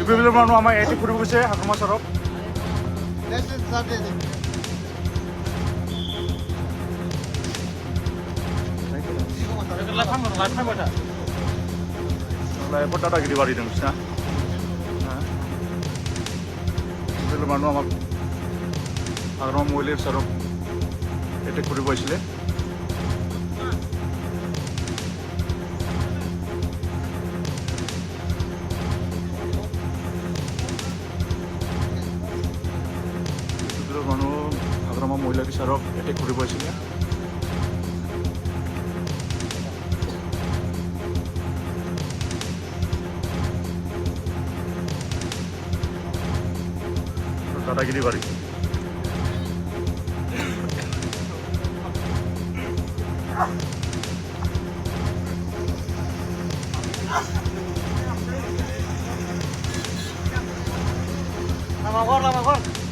বিভিন্ন মানুহ আমাৰ ইয়াতে ফুৰিব গৈছে হাগ্ৰামা চৰত এপৰ দাদাগিৰি বাঢ়ি দিওঁ না বিভিন্ন মানুহ আমাক হাগ্ৰামা মহিলাৰ চৰত এটেক কৰিব আহিছিলে মানুহ হাগ্ৰামা মহিলা বিচাৰক এটেক কৰিব আহিছিলে দাদাগিৰি বাঢ়ি Lama kor.